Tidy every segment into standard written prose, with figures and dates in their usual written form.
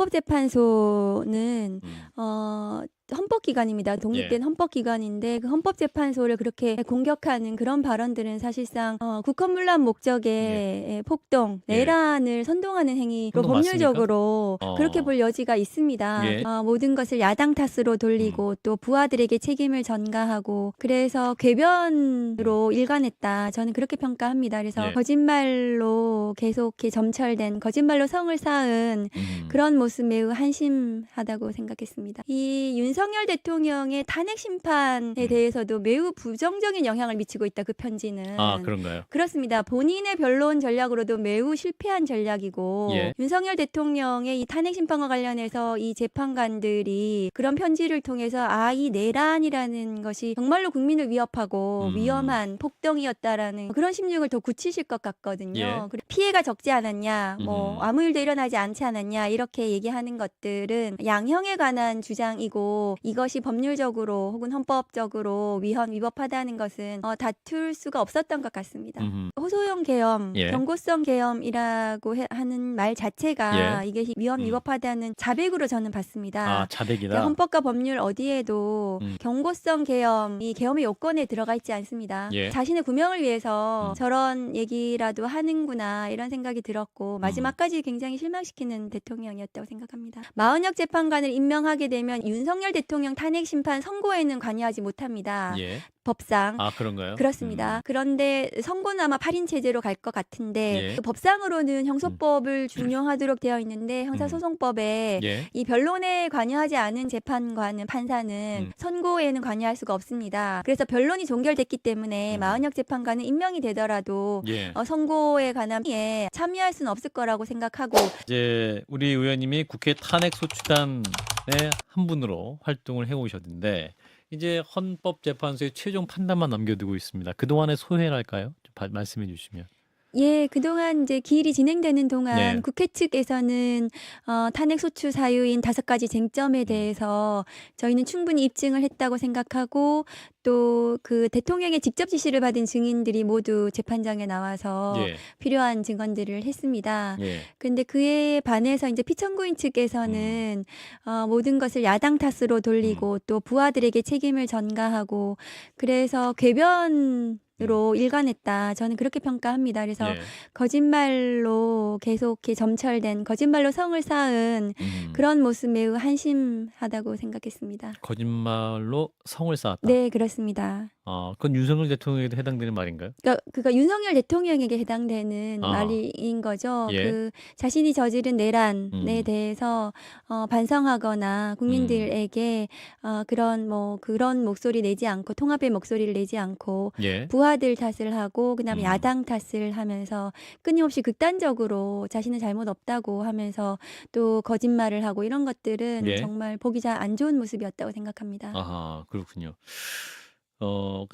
헌법재판소는 음. 헌법기관입니다. 예. 독립된 헌법기관인데 그 헌법재판소를 그렇게 공격하는 그런 발언들은 사실상 국헌문란 예. 목적의 폭동, 예. 내란을 선동하는 행위로 선동 맞습니까? 법률적으로 그렇게 볼 여지가 있습니다. 예. 모든 것을 야당 탓으로 돌리고 또 부하들에게 책임을 전가하고 그래서 궤변으로 일관했다. 저는 그렇게 평가합니다. 그래서 예. 거짓말로 계속 이렇게 점철된 거짓말로 성을 쌓은 그런 모습 매우 한심하다고 생각했습니다. 이 윤석열 대통령의 탄핵 심판에 대해서도 매우 부정적인 영향을 미치고 있다. 그 편지는. 아, 그런가요? 그렇습니다. 본인의 변론 전략으로도 매우 실패한 전략이고 예. 윤석열 대통령의 이 탄핵 심판과 관련해서 이 재판관들이 그런 편지를 통해서 이 내란이라는 것이 정말로 국민을 위협하고 위험한 폭동이었다라는 그런 심증을 더 굳히실 것 같거든요. 예. 그리고 피해가 적지 않았냐, 아무 일도 일어나지 않지 않았냐 이렇게 얘기하는 것들은 양형에 관한 주장이고 이것이 법률적으로 혹은 헌법적으로 위법하다는 것은 다툴 수가 없었던 것 같습니다. 호소형 계엄, 예. 경고성 계엄이라고 하는 말 자체가 예. 이게 위법하다는 자백으로 저는 봤습니다. 아, 자백이다. 헌법과 법률 어디에도 경고성 계엄이 계엄의 요건에 들어가 있지 않습니다. 예. 자신의 구명을 위해서 저런 얘기라도 하는구나 이런 생각이 들었고 마지막까지 굉장히 실망시키는 대통령이었다고 생각합니다. 마은혁 재판관을 임명하게 되면 윤석열 대통령 탄핵 심판 선고에는 관여하지 못합니다. 예. 법상. 아, 그런가요? 그렇습니다. 그런데 선고는 아마 8인 체제로 갈 것 같은데 예. 또 법상으로는 형소법을 준용하도록 되어 있는데 형사소송법에 예. 이 변론에 관여하지 않은 재판관은 판사는 선고에는 관여할 수가 없습니다. 그래서 변론이 종결됐기 때문에 마은혁 재판관은 임명이 되더라도 예. 선고에 관한 에 참여할 수는 없을 거라고 생각하고 이제 우리 의원님이 국회 탄핵소추단의 한 분으로 활동을 해오셨는데 이제 헌법재판소의 최종 판단만 남겨두고 있습니다. 그동안의 소회랄까요? 좀 말씀해 주시면. 예, 그동안 이제 기일이 진행되는 동안 네. 국회 측에서는 탄핵 소추 사유인 5가지 쟁점에 대해서 저희는 충분히 입증을 했다고 생각하고 또 그 대통령의 직접 지시를 받은 증인들이 모두 재판장에 나와서 예. 필요한 증언들을 했습니다. 예. 근데 그에 반해서 이제 피청구인 측에서는 모든 것을 야당 탓으로 돌리고 또 부하들에게 책임을 전가하고 그래서 궤변으로 일관했다. 저는 그렇게 평가합니다. 그래서 예. 거짓말로 계속 이렇게 점철된 거짓말로 성을 쌓은 그런 모습 매우 한심하다고 생각했습니다. 거짓말로 성을 쌓았다. 네, 그렇습니다. 그건 윤석열 대통령에도 해당되는 말인가요? 그러니까 윤석열 대통령에게 해당되는 말인 거죠. 예. 그 자신이 저지른 내란에 대해서 반성하거나 국민들에게 그런 목소리 내지 않고 통합의 목소리를 내지 않고 예. 부하들 탓을 하고 그다음에 야당 탓을 하면서 끊임없이 극단적으로 자신은 잘못 없다고 하면서 또 거짓말을 하고 이런 것들은 예. 정말 보기 잘 안 좋은 모습이었다고 생각합니다. 아하, 그렇군요.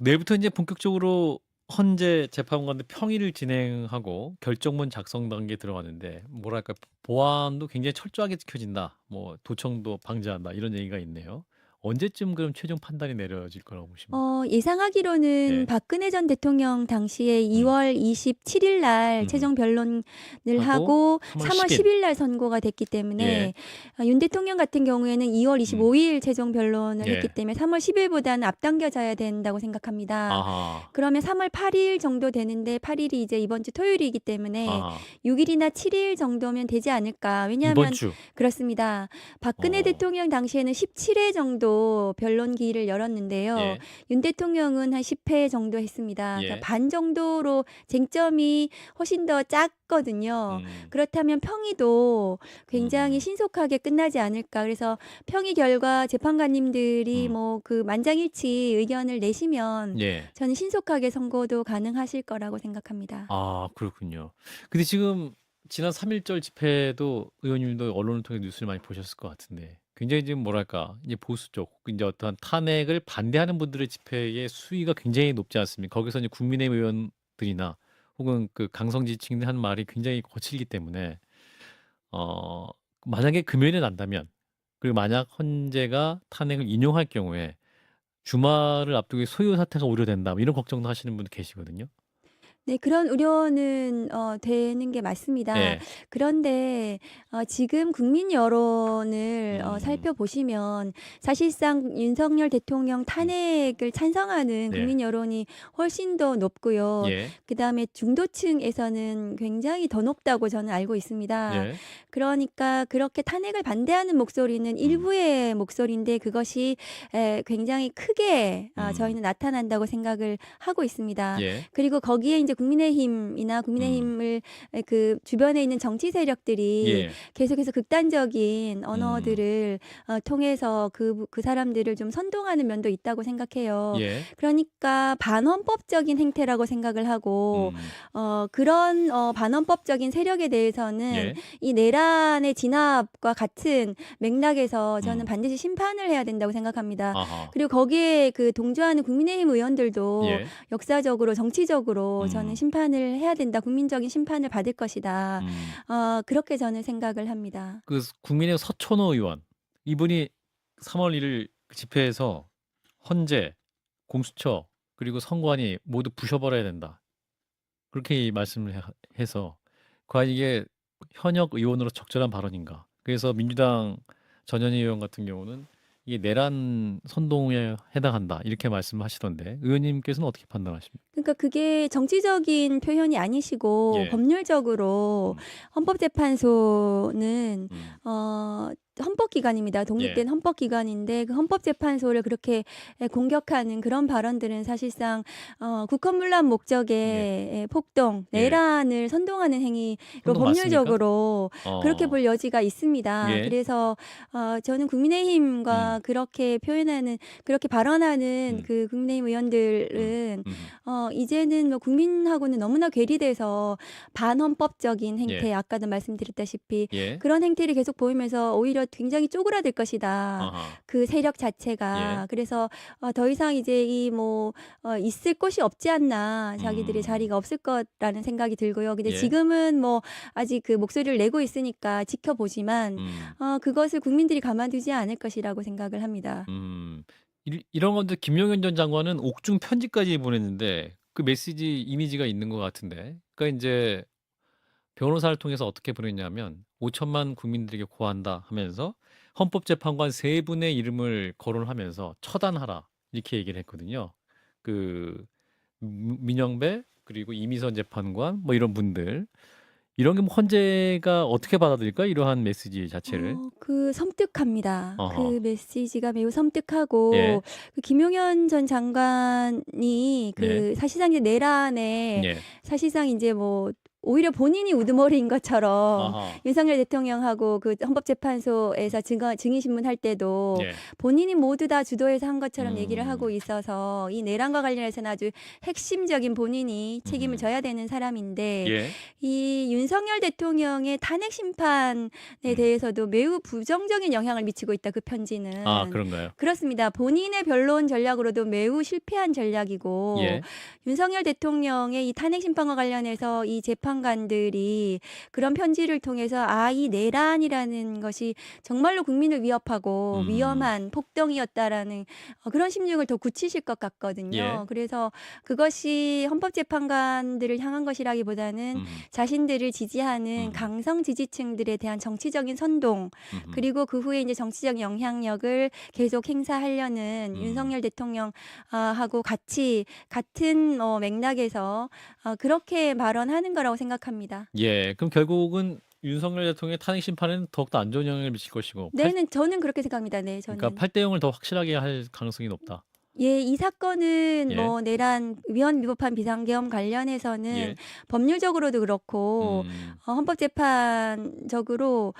내일부터 이제 본격적으로 헌재 재판관들 평의를 진행하고 결정문 작성 단계에 들어가는데 뭐랄까 보안도 굉장히 철저하게 지켜진다. 뭐 도청도 방지한다. 이런 얘기가 있네요. 언제쯤 그럼 최종 판단이 내려질 거라고 보십니까? 예상하기로는 예. 박근혜 전 대통령 당시에 2월 27일 날 최종 변론을 하고 3월 10일 날 선고가 됐기 때문에 윤 대통령 같은 경우에는 2월 25일 최종 변론을 예. 했기 때문에 3월 10일보다는 앞당겨져야 된다고 생각합니다. 아하. 그러면 3월 8일 정도 되는데 8일이 이제 이번 주 토요일이기 때문에 아하. 6일이나 7일 정도면 되지 않을까. 이번 왜냐하면 주. 그렇습니다. 박근혜 대통령 당시에는 17회 정도 변론 기일을 열었는데요. 예. 윤 대통령은 한 10회 정도 했습니다. 예. 그러니까 반 정도로 쟁점이 훨씬 더 작거든요. 그렇다면 평의도 굉장히 신속하게 끝나지 않을까. 그래서 평의 결과 재판관님들이 그 만장일치 의견을 내시면 예. 저는 신속하게 선고도 가능하실 거라고 생각합니다. 아, 그렇군요. 근데 지금 지난 3.1절 집회도 의원님도 언론을 통해 뉴스를 많이 보셨을 것 같은데 굉장히 지금 뭐랄까 이제 보수 쪽 이제 어떠한 탄핵을 반대하는 분들의 집회의 수위가 굉장히 높지 않습니까? 거기서 이제 국민의힘 의원들이나 혹은 그 강성 지지층이 한 말이 굉장히 거칠기 때문에 만약에 금요일에 난다면 그리고 만약 헌재가 탄핵을 인용할 경우에 주말을 앞두고 소요 사태가 우려된다 뭐 이런 걱정도 하시는 분도 계시거든요. 네. 그런 우려는 되는 게 맞습니다. 예. 그런데 지금 국민 여론을 음. 살펴보시면 사실상 윤석열 대통령 음. 탄핵을 찬성하는 네. 국민 여론이 훨씬 더 높고요. 예. 그다음에 중도층에서는 굉장히 더 높다고 저는 알고 있습니다. 예. 그러니까 그렇게 탄핵을 반대하는 목소리는 일부의 목소리인데 그것이 굉장히 크게 음. 저희는 나타난다고 생각을 하고 있습니다. 예. 그리고 거기에 이제 국민의힘이나 국민의힘을 그 주변에 있는 정치 세력들이 예. 계속해서 극단적인 음. 언어들을 통해서 그 사람들을 좀 선동하는 면도 있다고 생각해요. 예. 그러니까 반헌법적인 행태라고 생각을 하고 그런 반헌법적인 세력에 대해서는 예. 이 내란의 진압과 같은 맥락에서 저는 음. 반드시 심판을 해야 된다고 생각합니다. 아하. 그리고 거기에 그 동조하는 국민의힘 의원들도 예. 역사적으로 정치적으로 저는 심판을 해야 된다. 국민적인 심판을 받을 것이다. 그렇게 저는 생각을 합니다. 그 국민의 서촌호 의원 이분이 3월 1일 집회에서 헌재, 공수처 그리고 선관위 모두 부셔버려야 된다. 그렇게 말씀을 해서 과연 이게 현역 의원으로 적절한 발언인가? 그래서 민주당 전현희 의원 같은 경우는 이게 내란 선동에 해당한다 이렇게 말씀하시던데 의원님께서는 어떻게 판단하십니까? 그러니까 그게 정치적인 표현이 아니시고 예. 법률적으로 헌법재판소는 음. 헌법기관입니다. 독립된 예. 헌법기관인데 그 헌법재판소를 그렇게 공격하는 그런 발언들은 사실상 국헌문란 목적의 폭동, 예. 내란을 선동하는 행위로 선동 맞습니까? 법률적으로 그렇게 볼 여지가 있습니다. 예. 그래서 저는 국민의힘과 그렇게 표현하는 그렇게 발언하는 그 국민의힘 의원들은 이제는 뭐 국민하고는 너무나 괴리돼서 반헌법적인 행태, 예. 아까도 말씀드렸다시피 예. 그런 행태를 계속 보이면서 오히려 굉장히 쪼그라들 것이다. 아하. 그 세력 자체가. 예. 그래서 더 이상 이제 있을 곳이 없지 않나. 자기들의 음. 자리가 없을 거라는 생각이 들고요. 근데 예. 지금은 뭐 아직 그 목소리를 내고 있으니까 지켜보지만 그것을 국민들이 가만두지 않을 것이라고 생각을 합니다. 이런 건데 김용현 전 장관은 옥중 편지까지 보냈는데 그 메시지 이미지가 있는 것 같은데. 그러니까 이제 변호사를 통해서 어떻게 보냈냐면 5천만 국민들에게 고한다 하면서 헌법재판관 세 분의 이름을 거론하면서 처단하라 이렇게 얘기를 했거든요. 그 민영배 그리고 이미선 재판관 뭐 이런 분들 이런 게 뭐 헌재가 어떻게 받아들일까 이러한 메시지 자체를. 섬뜩합니다. 어허. 그 메시지가 매우 예. 섬뜩하고 그 김용현 전 장관이 그 사실상 이제 내란에 예. 사실상 이제 뭐 오히려 본인이 우두머리인 것처럼 아하. 윤석열 대통령하고 그 헌법재판소에서 증인 신문할 때도 예. 본인이 모두 다 주도해서 한 것처럼 얘기를 하고 음. 있어서 이 내란과 관련해서는 아주 핵심적인 본인이 책임을 져야 되는 사람인데 예. 이 윤석열 대통령의 탄핵 심판에 대해서도 매우 부정적인 영향을 미치고 있다. 그 편지는. 아, 그런가요? 그렇습니다. 본인의 변론 전략으로도 매우 실패한 전략이고 예. 윤석열 대통령의 이 탄핵 심판과 관련해서 이 재판관들이 그런 편지를 통해서 이 내란이라는 것이 정말로 국민을 위협하고 위험한 폭동이었다라는 그런 심증을 더 굳히실 것 같거든요. 예. 그래서 그것이 헌법재판관들을 향한 것이라기보다는 자신들을 지지하는 강성 지지층들에 대한 정치적인 선동 그리고 그 후에 이제 정치적 영향력을 계속 행사하려는 윤석열 대통령 하고 같은 맥락에서 그렇게 발언하는 거라고 생각합니다. 예. 그럼 결국은 윤석열 대통령의 탄핵 심판에는 더욱더 안 좋은 영향을 미칠 것이고 저는 그렇게 생각합니다. 네, 그러니까 저는. 8대 0을 더 확실하게 할 가능성이 높다. 예, 이 사건은 예. 뭐 내란 위헌 위법한 비상계엄 관련해서는 예. 법률적으로도 그렇고 헌법재판적으로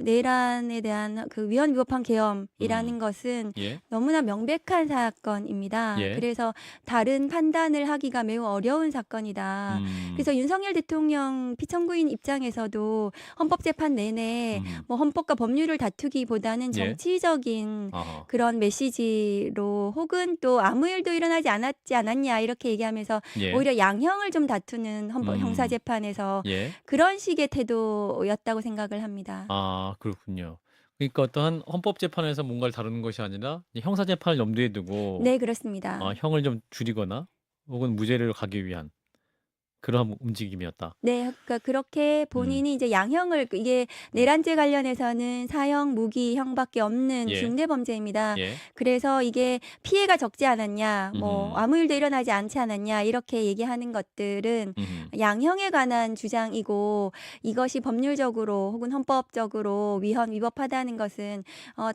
내란에 대한 그 위헌 위법한 계엄이라는 것은 예. 너무나 명백한 사건입니다. 예. 그래서 다른 판단을 하기가 매우 어려운 사건이다. 그래서 윤석열 대통령 피청구인 입장에서도 헌법재판 내내 뭐 헌법과 법률을 다투기보다는 예. 정치적인 아하. 그런 메시지로 혹은 또 아무 일도 일어나지 않았냐 이렇게 얘기하면서 예. 오히려 양형을 좀 다투는 형사재판에서 예. 그런 식의 태도였다고 생각을 합니다. 아, 그렇군요. 그러니까 어떠한 헌법재판에서 뭔가를 다루는 것이 아니라 이 형사재판을 염두에 두고 네, 그렇습니다. 형을 좀 줄이거나 혹은 무죄를 가기 위한 그런 움직임이었다. 네. 그러니까 그렇게 음. 본인이 이제 양형을 이게 내란죄 관련해서는 사형, 무기형밖에 없는 예. 중대 범죄입니다. 예. 그래서 이게 피해가 적지 않았냐, 뭐 음흠. 아무 일도 일어나지 않지 않았냐 이렇게 얘기하는 것들은 음흠. 양형에 관한 주장이고 이것이 법률적으로 혹은 헌법적으로 위법하다는 것은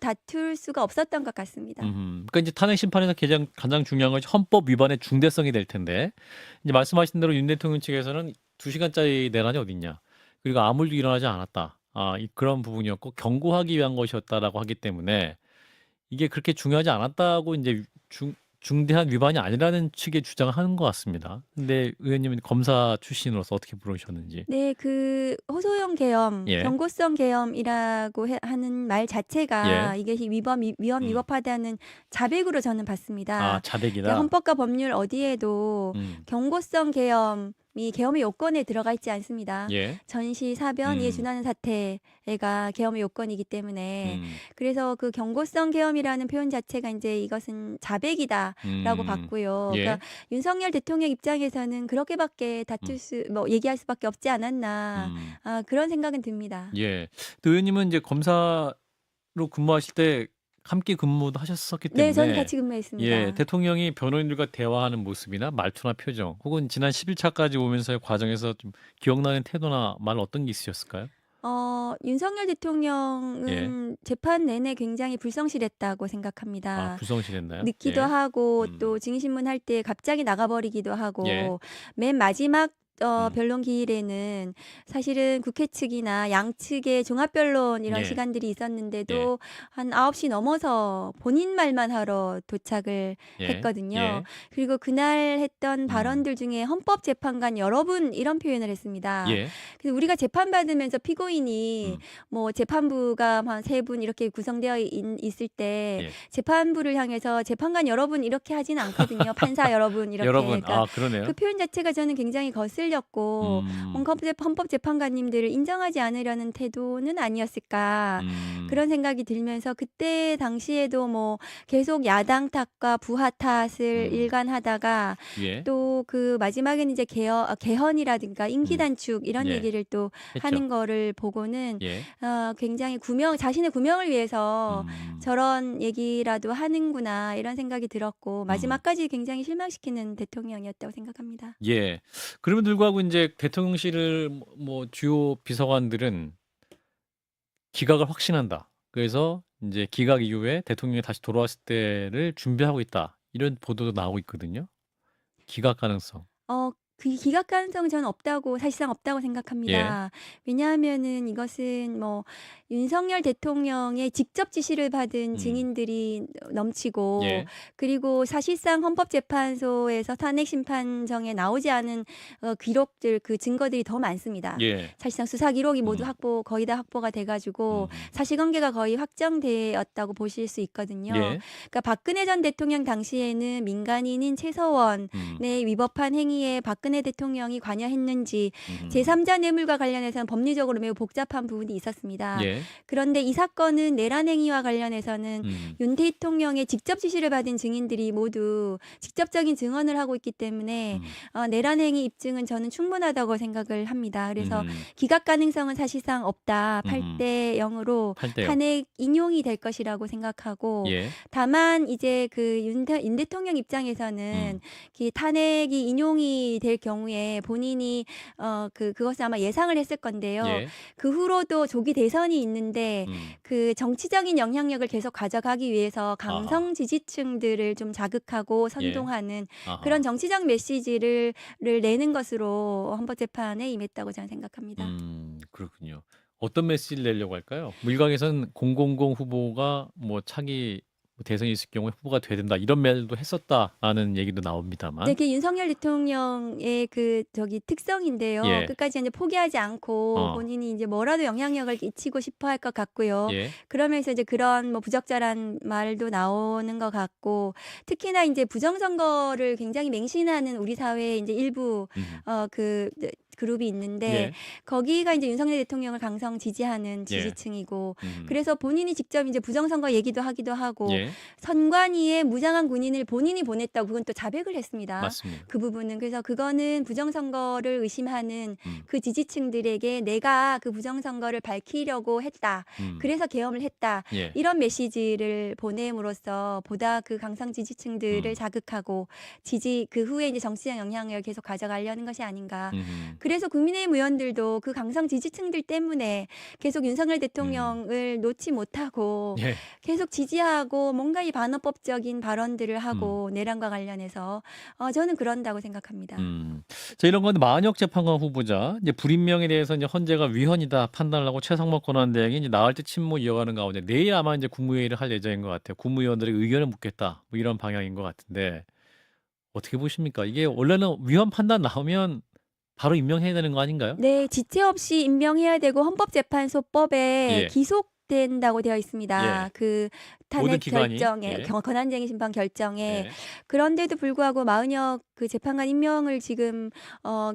다툴 수가 없었던 것 같습니다. 그러니까 이제 탄핵 심판에서 가장 중요한 것이 헌법 위반의 중대성이 될 텐데 이제 말씀하신 대로 윤 대통령 측에서는 2시간짜리 내란이 어딨냐. 그리고 아무 일도 일어나지 않았다. 그런 부분이었고 경고하기 위한 것이었다라고 하기 때문에 이게 그렇게 중요하지 않았다고 이제 중대한 위반이 아니라는 측의 주장을 하는 것 같습니다. 근데 의원님은 검사 출신으로서 어떻게 보셨는지. 네. 그 호소형 계엄, 예. 경고성 계엄이라고 하는 말 자체가 예. 이것이 위법하다는 자백으로 저는 봤습니다. 그러니까 자백이다. 헌법과 법률 어디에도 경고성 계엄의 요건에 들어가 있지 않습니다. 예. 전시, 사변, 이에 준하는 사태가 계엄의 요건이기 때문에 그래서 그 경고성 계엄이라는 표현 자체가 이제 이것은 자백이다라고 봤고요. 예. 그러니까 윤석열 대통령 입장에서는 그렇게밖에 얘기할 수밖에 없지 않았나 그런 생각은 듭니다. 예. 또 의원님은 이제 검사로 근무하실 때 함께 근무도 하셨었기 네, 저는 때문에 같이 근무했습니다. 예, 대통령이 변호인들과 대화하는 모습이나 말투나 표정 혹은 지난 11차까지 오면서의 과정에서 좀 기억나는 태도나 말 어떤 게 있으셨을까요? 윤석열 대통령은 재판 내내 굉장히 불성실했다고 생각합니다. 불성실했나요? 늦기도 예. 하고 또 증인신문 할 때 갑자기 나가버리기도 하고 예. 맨 마지막 변론 기일에는 사실은 국회 측이나 양측의 종합변론 이런 예. 시간들이 있었는데도 한 9시 넘어서 본인 말만 하러 도착을 했거든요. 예. 그리고 그날 했던 발언들 중에 헌법재판관 여러분 이런 표현을 했습니다. 예. 그래서 우리가 재판받으면서 피고인이 뭐 재판부가 한 3분 이렇게 구성되어 있을 때 재판부를 향해서 재판관 여러분 이렇게 하진 않거든요. 판사 여러분 이렇게. 여러분, 그러니까 그러네요. 그 표현 자체가 저는 굉장히 거슬렸고 헌법재판관님들을 인정하지 않으려는 태도는 아니었을까 그런 생각이 들면서 그때 당시에도 뭐 계속 야당 탓과 부하 탓을 일관하다가 예. 또 그 마지막에는 이제 개헌이라든가 임기 단축 이런 얘기를 또 했죠. 하는 거를 보고는 예. 굉장히 자신의 구명을 위해서 저런 얘기라도 하는구나 이런 생각이 들었고 마지막까지 굉장히 실망시키는 대통령이었다고 생각합니다. 예. 그럼에도 불구하고 이제 대통령실을 뭐 주요 비서관들은 기각을 확신한다. 그래서 이제 기각 이후에 대통령이 다시 돌아왔을 때를 준비하고 있다. 이런 보도도 나오고 있거든요. 기각 가능성. 그 기각 가능성은 저는 사실상 없다고 생각합니다. 왜냐하면은 이것은 뭐 윤석열 대통령의 직접 지시를 받은 증인들이 넘치고 그리고 사실상 헌법재판소에서 탄핵심판정에 나오지 않은 기록들 그 증거들이 더 많습니다. 사실상 수사 기록이 모두 거의 다 확보가 돼가지고 사실관계가 거의 확정되었다고 보실 수 있거든요. 그러니까 박근혜 전 대통령 당시에는 민간인인 최서원의 위법한 행위에 박근혜 대통령이 관여했는지 제3자 뇌물과 관련해서는 법리적으로 매우 복잡한 부분이 있었습니다. 그런데 이 사건은 내란 행위와 관련해서는 윤 대통령의 직접 지시를 받은 증인들이 모두 직접적인 증언을 하고 있기 때문에 내란 행위 입증은 저는 충분하다고 생각을 합니다. 그래서 기각 가능성은 사실상 없다. 8대 0으로 8대 0. 탄핵 인용이 될 것이라고 생각하고 다만 이제 그 윤 대통령 입장에서는 그 탄핵이 인용이 될 경우에 본인이 그것을 아마 예상을 했을 건데요. 그 후로도 조기 대선이 있는데 그 정치적인 영향력을 계속 가져가기 위해서 강성 지지층들을 좀 자극하고 선동하는 그런 정치적 메시지를 내는 것으로 헌법재판에 임했다고 저는 생각합니다. 그렇군요. 어떤 메시지를 내려고 할까요? 일각에서는 000 후보가 뭐 차기 대선이 있을 경우에 후보가 돼야 된다 이런 말도 했었다라는 얘기도 네, 나옵니다만. 그게 윤석열 대통령의 특성인데요. 끝까지 이제 포기하지 않고 본인이 이제 뭐라도 영향력을 끼치고 싶어 할 것 같고요. 그러면서 이제 그런 뭐 부적절한 말도 나오는 것 같고 특히나 이제 부정선거를 굉장히 맹신하는 우리 사회의 이제 일부 그룹이 있는데 예. 거기가 이제 윤석열 대통령을 강성 지지하는 예. 지지층이고 음. 그래서 본인이 직접 이제 부정선거 얘기도 하기도 하고 예. 선관위에 무장한 군인을 본인이 보냈다고 그건 또 자백을 했습니다. 맞습니다. 그 부분은 그래서 그거는 부정선거를 의심하는 음. 그 지지층들에게 내가 그 부정선거를 밝히려고 했다. 그래서 계엄을 했다. 예. 이런 메시지를 보냄으로써 보다 그 강성 지지층들을 음. 자극하고 그 후에 이제 정치적 영향을 계속 가져가려는 것이 아닌가. 음. 그래서 국민의힘 의원들도 그 강성 지지층들 때문에 계속 윤석열 대통령을 놓지 못하고 예. 계속 지지하고 뭔가 이 반헌법적인 발언들을 하고 내란과 관련해서 저는 그런다고 생각합니다. 자, 이런 건데 마은혁 재판관 후보자 이제 불임명에 대해서 이제 헌재가 위헌이다 판단을 하고 최상목 권한대행이 이제 나흘째 침묵 이어가는 가운데 내일 아마 이제 국무회의를 할 예정인 것 같아요. 국무위원들의 의견을 묻겠다 뭐 이런 방향인 것 같은데 어떻게 보십니까? 이게 원래는 위헌 판단 나오면 바로 임명해야 되는 거 아닌가요? 네, 지체 없이 임명해야 되고 헌법재판소법에 예. 기속된다고 되어 있습니다. 예. 그 모든 탄핵 기관이 결정에 예. 권한쟁의 심판 결정에 예. 그런데도 불구하고 마은혁 그 재판관 임명을 지금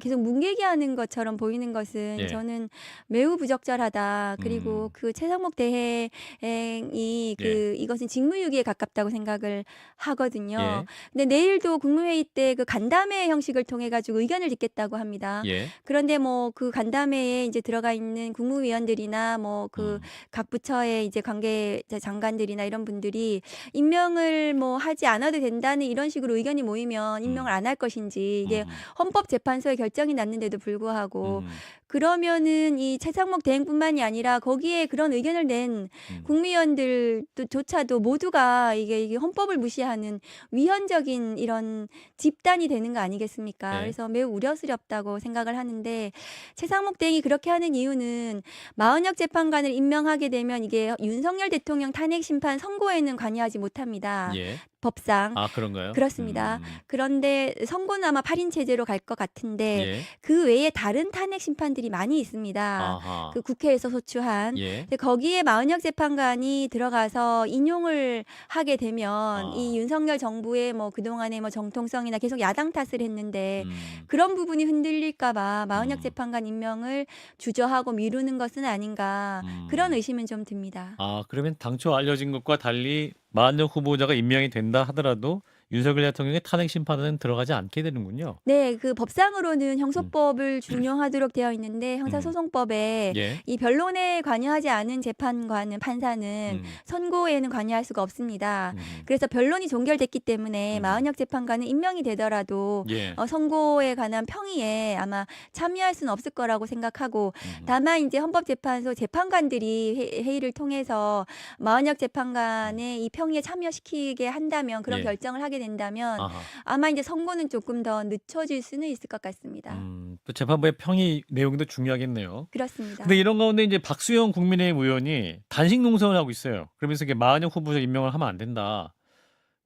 계속 뭉개기하는 것처럼 보이는 것은 예. 저는 매우 부적절하다. 그리고 그 최상목 대행이 예. 이것은 직무유기에 가깝다고 생각을 하거든요. 예. 근데 내일도 국무회의 때 그 간담회 형식을 통해 가지고 의견을 듣겠다고 합니다. 예. 그런데 뭐 그 간담회에 이제 들어가 있는 국무위원들이나 뭐 그 각 부처의 이제 관계 장관들이나 이런 분들이 임명을 뭐 하지 않아도 된다는 이런 식으로 의견이 모이면 임명을 안 할 것인지 이게 헌법재판소의 결정이 났는데도 불구하고 그러면은 이 최상목 대행뿐만이 아니라 거기에 그런 의견을 낸 국무위원들조차도 모두가 이게 헌법을 무시하는 위헌적인 이런 집단이 되는 거 아니겠습니까? 네. 그래서 매우 우려스럽다고 생각을 하는데 최상목 대행이 그렇게 하는 이유는 마은혁 재판관을 임명하게 되면 이게 윤석열 대통령 탄핵 심판 선고에는 관여하지 못합니다. 예. 법상. 아, 그런가요? 그렇습니다. 그런데 선고는 아마 8인 체제로 갈 것 같은데 예. 그 외에 다른 탄핵 심판들이 많이 있습니다. 아하. 그 국회에서 소추한. 예. 근데 거기에 마은혁 재판관이 들어가서 인용을 하게 되면 이 윤석열 정부의 뭐 그동안의 뭐 정통성이나 계속 야당 탓을 했는데 그런 부분이 흔들릴까 봐 마은혁 재판관 임명을 주저하고 미루는 것은 아닌가. 그런 의심은 좀 듭니다. 아, 그러면 당초 알려진 것과 달리 마은혁 후보자가 임명이 된다 하더라도 윤석열 대통령의 탄핵 심판은 들어가지 않게 되는군요. 네, 그 법상으로는 형소법을 준용하도록 되어 있는데 형사소송법에 예. 이 변론에 관여하지 않은 재판관은 판사는 선고에는 관여할 수가 없습니다. 그래서 변론이 종결됐기 때문에 마은혁 재판관은 임명이 되더라도 예. 선고에 관한 평의에 아마 참여할 수는 없을 거라고 생각하고 다만 이제 헌법재판소 재판관들이 회의를 통해서 마은혁 재판관의 이 평의에 참여시키게 한다면 그런 예. 결정을 하게 된다면 아하. 아마 이제 선고는 조금 더 늦춰질 수는 있을 것 같습니다. 또 재판부의 평의 내용도 중요하겠네요. 그렇습니다. 근데 이런 가운데 이제 박수영 국민의힘 의원이 단식 농성을 하고 있어요. 그러면서 이게 마은혁 후보자 임명을 하면 안 된다.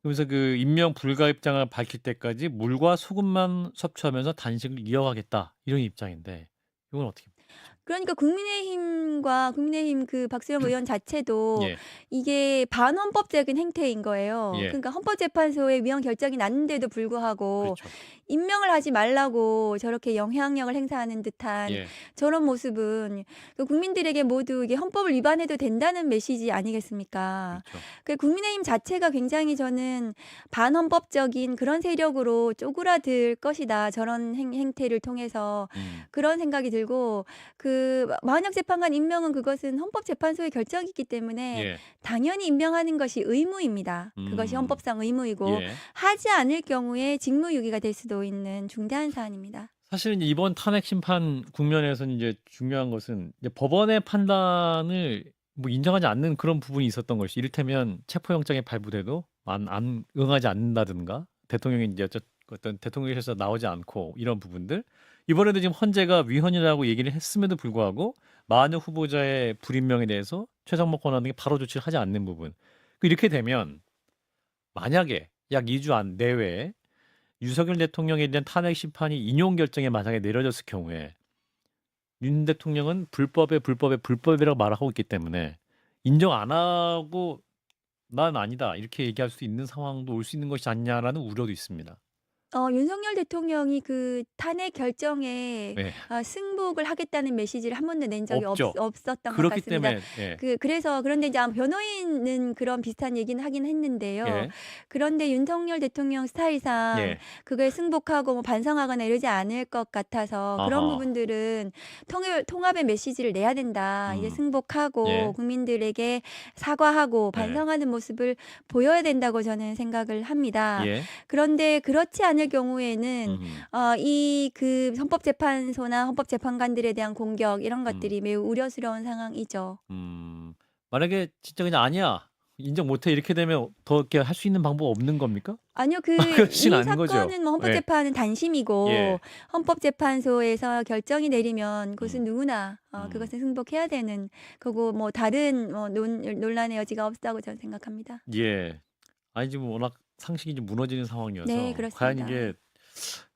그러면서 그 임명 불가 입장을 밝힐 때까지 물과 소금만 섭취하면서 단식을 이어가겠다. 이런 입장인데 이건 어떻게? 그러니까 국민의힘 그 박수영 의원 자체도 예. 이게 반헌법적인 행태인 거예요. 예. 그러니까 헌법재판소의 위헌 결정이 났는데도 불구하고 그렇죠. 임명을 하지 말라고 저렇게 영향력을 행사하는 듯한 예. 저런 모습은 그 국민들에게 모두 이게 헌법을 위반해도 된다는 메시지 아니겠습니까? 그렇죠. 그 국민의힘 자체가 굉장히 저는 반헌법적인 그런 세력으로 쪼그라들 것이다. 저런 행태를 통해서 그런 생각이 들고 그 마은혁 재판관 임명은 그것은 헌법재판소의 결정이기 때문에 예. 당연히 임명하는 것이 의무입니다. 그것이 헌법상 의무이고 예. 하지 않을 경우에 직무유기가 될 수도 있는 중대한 사안입니다. 사실 이제 이번 탄핵 심판 국면에서 이제 중요한 것은 이제 법원의 판단을 뭐 인정하지 않는 그런 부분이 있었던 것이 이를테면 체포영장이 발부돼도 안 응하지 않는다든가 대통령이 이제 어떤 대통령실에서 나오지 않고 이런 부분들 이번에도 지금 헌재가 위헌이라고 얘기를 했음에도 불구하고 마은혁 후보자의 불임명에 대해서 최상목 권한등이 바로 조치를 하지 않는 부분 이렇게 되면 만약에 약 2주 내외에 윤석열 대통령에 대한 탄핵 심판이 인용 결정에 만약에 내려졌을 경우에 윤 대통령은 불법이라고 말하고 있기 때문에 인정 안 하고 난 아니다 이렇게 얘기할 수 있는 상황도 올 수 있는 것이 아니냐라는 우려도 있습니다. 윤석열 대통령이 그 탄핵 결정에 예. 승복을 하겠다는 메시지를 한 번도 낸 적이 없죠. 없었던 것 그렇기 같습니다. 때문에 예. 그래서 그런데 이제 아마 변호인은 그런 비슷한 얘기는 하긴 했는데요. 예. 그런데 윤석열 대통령 스타일상 예. 그거에 승복하고 뭐 반성하거나 이러지 않을 것 같아서 그런 아하. 부분들은 통합의 메시지를 내야 된다. 이제 승복하고 예. 국민들에게 사과하고 네. 반성하는 모습을 보여야 된다고 저는 생각을 합니다. 예. 그런데 그렇지 않을 경우에는 이 그 헌법재판소나 헌법재판관들에 대한 공격 이런 것들이 매우 우려스러운 상황이죠. 만약에 진짜 그냥 "아니야. 인정 못 해." 이렇게 되면 더 이렇게 할 수 있는 방법 없는 겁니까? 아니요. 그렇진 이 않은 거죠. 사건은 뭐 예. 헌법재판은 단심이고 예. 헌법재판소에서 결정이 내리면 그것은 누구나 그것은 승복해야 되는 거고 뭐 다른 논란의 여지가 없다고 저는 생각합니다. 예. 아니 지금 워낙 상식이 좀 무너지는 네, 상황이어서 과연 그렇습니다. 이게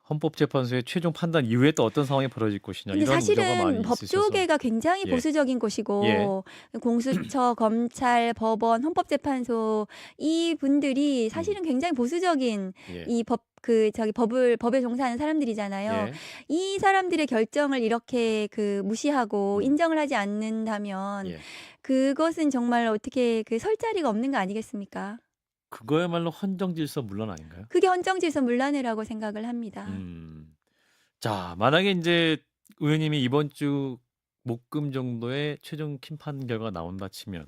헌법재판소의 최종 판단 이후에 또 어떤 상황이 벌어질 것이냐 근데 이런 우려가 많이 사실은 있으셔서 법조계가 굉장히 예. 보수적인 곳이고 공수처, 검찰, 법원, 헌법재판소 이 분들이 사실은 굉장히 보수적인 예. 이 법에 종사하는 사람들이잖아요. 예. 이 사람들의 결정을 이렇게 무시하고 인정을 하지 않는다면 예. 그것은 정말 어떻게 설 자리가 없는 거 아니겠습니까? 그거야말로 헌정질서 문란 아닌가요? 그게 헌정질서 문란이라고 생각을 합니다. 자, 만약에 인제 의원님이 이번 주 목금 정도에 최종 심판 결과가 나온다 치면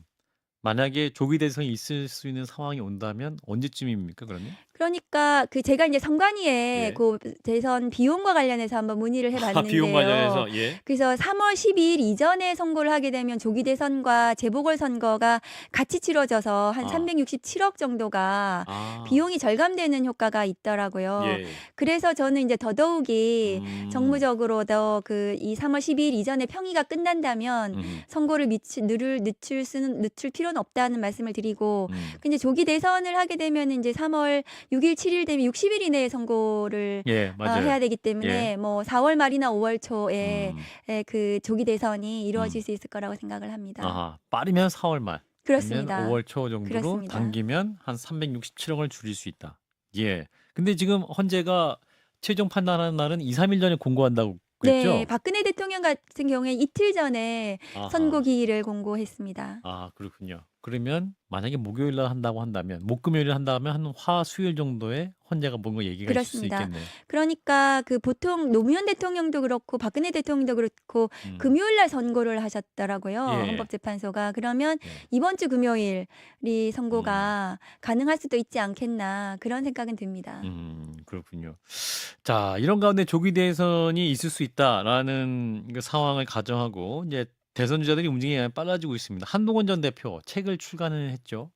만약에 조기 대선이 있을 수 있는 상황이 온다면 언제쯤입니까 그러면? 그러니까 제가 이제 선관위에 예. 그 대선 비용과 관련해서 한번 문의를 해 비용 봤는데요. 관련해서 예. 그래서 3월 12일 이전에 선고를 하게 되면 조기 대선과 재보궐 선거가 같이 치러져서 한 367억 정도가 비용이 절감되는 효과가 있더라고요. 예. 그래서 저는 이제 더더욱이 정무적으로도 이 3월 12일 이전에 평의가 끝난다면 선고를 늦출 필요는 없다는 말씀을 드리고 근데 조기 대선을 하게 되면 이제 3월 6일, 7일 되면 60일 이내에 선고를 예, 맞아요. 해야 되기 때문에 예. 뭐 4월 말이나 5월 초에 그 조기 대선이 이루어질 수 있을 거라고 생각을 합니다. 아하. 빠르면 4월 말. 그렇습니다. 아니면 5월 초 정도로 그렇습니다. 당기면 한 367억을 줄일 수 있다. 예. 근데 지금 헌재가 최종 판단하는 날은 2-3일 전에 공고한다고 그랬죠? 네, 박근혜 대통령 같은 경우에 이틀 전에 아하. 선고 기일을 공고했습니다. 아, 그렇군요. 그러면 만약에 목요일 날 한다고 한다면 목금요일에 한다면 한 화 수요일 정도에 헌재가 뭔가 얘기가 있을 수 그렇습니다. 있겠네요. 그러니까 보통 노무현 대통령도 그렇고 박근혜 대통령도 그렇고 금요일 날 선고를 하셨더라고요. 예. 헌법재판소가. 그러면 예. 이번 주 금요일이 선고가 가능할 수도 있지 않겠나 그런 생각은 듭니다. 그렇군요. 자, 이런 가운데 조기 대선이 있을 수 있다라는 그 상황을 가정하고 이제 대선 주자들이 움직임이 빨라지고 있습니다. 한동훈 전 대표 책을 출간을 했죠.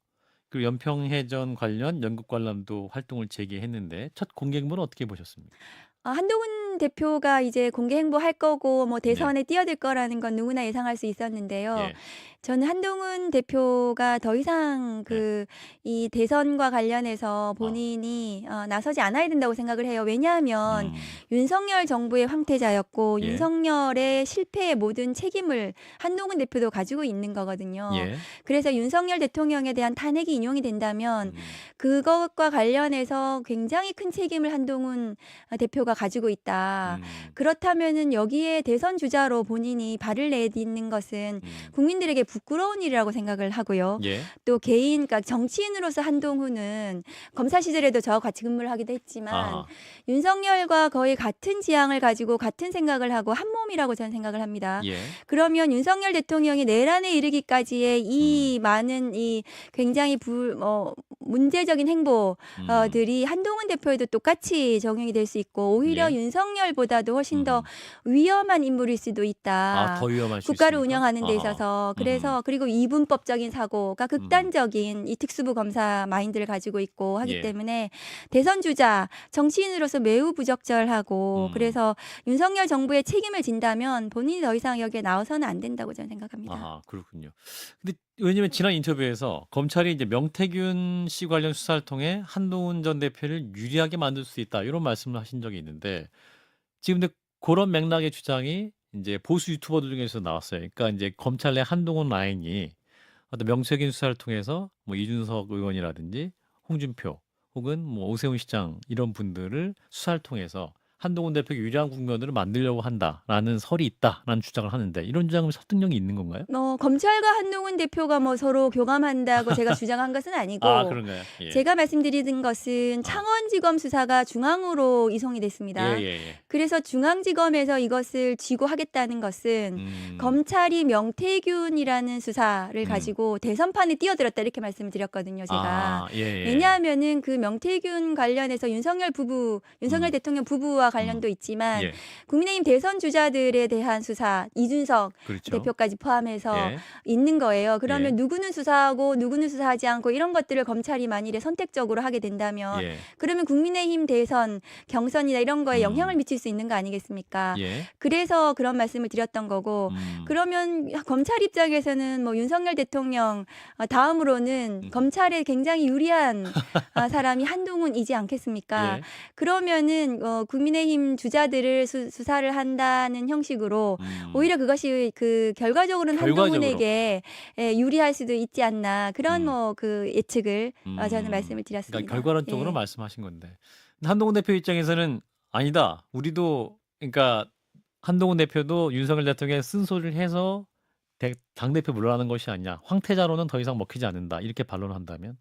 그리고 연평해전 관련 연극 관람도 활동을 재개했는데 첫 공개행보는 어떻게 보셨습니까? 한동훈 대표가 이제 공개 행보할 거고 뭐 대선에 뛰어들 거라는 건 누구나 예상할 수 있었는데요. 예. 저는 한동훈 대표가 더 이상 이 대선과 관련해서 본인이 나서지 않아야 된다고 생각을 해요. 왜냐하면 윤석열 정부의 황태자였고 예. 윤석열의 실패의 모든 책임을 한동훈 대표도 가지고 있는 거거든요. 예. 그래서 윤석열 대통령에 대한 탄핵이 인용이 된다면 그것과 관련해서 굉장히 큰 책임을 한동훈 대표가 가지고 있다. 그렇다면은 여기에 대선 주자로 본인이 발을 내딛는 것은 국민들에게 부끄러운 일이라고 생각을 하고요. 예. 또 그러니까 정치인으로서 한동훈은 검사 시절에도 저와 같이 근무를 하기도 했지만 아하. 윤석열과 거의 같은 지향을 가지고 같은 생각을 하고 한 몸이라고 저는 생각을 합니다. 예. 그러면 윤석열 대통령이 내란에 이르기까지의 이 많은 이 굉장히 문제적인 행보들이 한동훈 대표에도 똑같이 적용이 될 수 있고 오히려 윤석열보다도 훨씬 더 위험한 인물일 수도 있다. 더 위험할 수 국가를 있습니까? 운영하는 데 아하. 있어서 그래서 그리고 이분법적인 사고가 극단적인 이 특수부 검사 마인드를 가지고 있고 하기 예. 때문에 대선 주자 정치인으로서 매우 부적절하고 그래서 윤석열 정부의 책임을 진다면 본인이 더 이상 여기에 나와서는 안 된다고 저는 생각합니다. 아, 그렇군요. 근데 왜냐면 지난 인터뷰에서 검찰이 이제 명태균 씨 관련 수사를 통해 한동훈 전 대표를 유리하게 만들 수 있다 이런 말씀을 하신 적이 있는데 지금 근데 그런 맥락의 주장이 이제 보수 유튜버들 중에서 나왔어요. 그러니까 이제 검찰 내 한동훈 라인이 어떤 명태균 수사를 통해서 뭐 이준석 의원이라든지 홍준표 혹은 뭐 오세훈 시장 이런 분들을 수사를 통해서 한동훈 대표에게 유리한 국면으로 만들려고 한다라는 설이 있다라는 주장을 하는데 이런 주장은 설득력이 있는 건가요? 검찰과 한동훈 대표가 뭐 서로 교감한다고 제가 주장한 것은 아, 아니고 그런가요? 예. 제가 말씀드리는 것은 창원지검 수사가 중앙으로 이송이 됐습니다. 예. 그래서 중앙지검에서 이것을 쥐고 하겠다는 것은 음. 검찰이 명태균이라는 수사를 가지고 대선판에 뛰어들었다 이렇게 말씀을 드렸거든요, 제가. 아, 예. 왜냐하면은 그 명태균 관련해서 윤석열 대통령 부부와 관련도 있지만 예. 국민의힘 대선 주자들에 대한 수사, 이준석 그렇죠. 대표까지 포함해서 예. 있는 거예요. 그러면 예. 누구는 수사하고 누구는 수사하지 않고 이런 것들을 검찰이 만일에 선택적으로 하게 된다면 예. 그러면 국민의힘 대선, 경선이나 이런 거에 음. 영향을 미칠 수 있는 거 아니겠습니까? 예. 그래서 그런 말씀을 드렸던 거고 그러면 검찰 입장에서는 뭐 윤석열 대통령 다음으로는 검찰에 굉장히 유리한 사람이 한동훈이지 않겠습니까? 예. 그러면은 국민의힘 주자들을 수사를 한다는 형식으로 오히려 그것이 그 결과적으로는 한동훈에게 유리할 수도 있지 않나 그런 뭐 그 예측을 저는 말씀을 드렸습니다. 그러니까 결과론적으로 예. 말씀하신 건데 한동훈 대표 입장에서는 아니다. 우리도 그러니까 한동훈 대표도 윤석열 대통령의 쓴소리를 해서 당대표 물러나는 것이 아니냐. 황태자로는 더 이상 먹히지 않는다. 이렇게 반론한다면?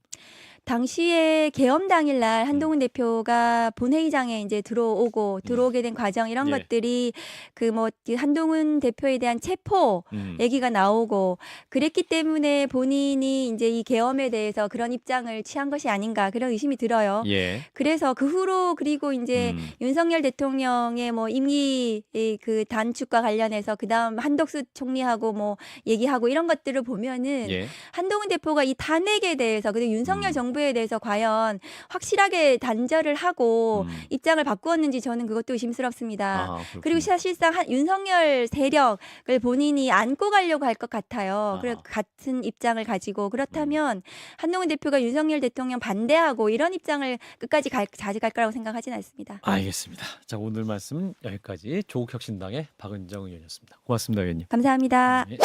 당시에 계엄 당일날 한동훈 대표가 본회의장에 이제 들어오게 된 과정 이런 예. 것들이 그 한동훈 대표에 대한 체포 얘기가 나오고 그랬기 때문에 본인이 이제 이 계엄에 대해서 그런 입장을 취한 것이 아닌가 그런 의심이 들어요. 예. 그래서 그 후로 그리고 이제 윤석열 대통령의 뭐 임기 그 단축과 관련해서 그다음 한덕수 총리하고 뭐 얘기하고 이런 것들을 보면은 예. 한동훈 대표가 이 탄핵에 대해서 그리고 윤석열 정부에 대해서 과연 확실하게 단절을 하고 입장을 바꾸었는지 저는 그것도 의심스럽습니다. 아, 그리고 사실상 윤석열 세력을 본인이 안고 가려고 할 것 같아요. 그래서 같은 입장을 가지고 그렇다면 한동훈 대표가 윤석열 대통령 반대하고 이런 입장을 끝까지 가져갈 거라고 생각하진 않습니다. 알겠습니다. 자, 오늘 말씀 여기까지 조국혁신당의 박은정 의원이었습니다. 고맙습니다, 의원님. 감사합니다. 예.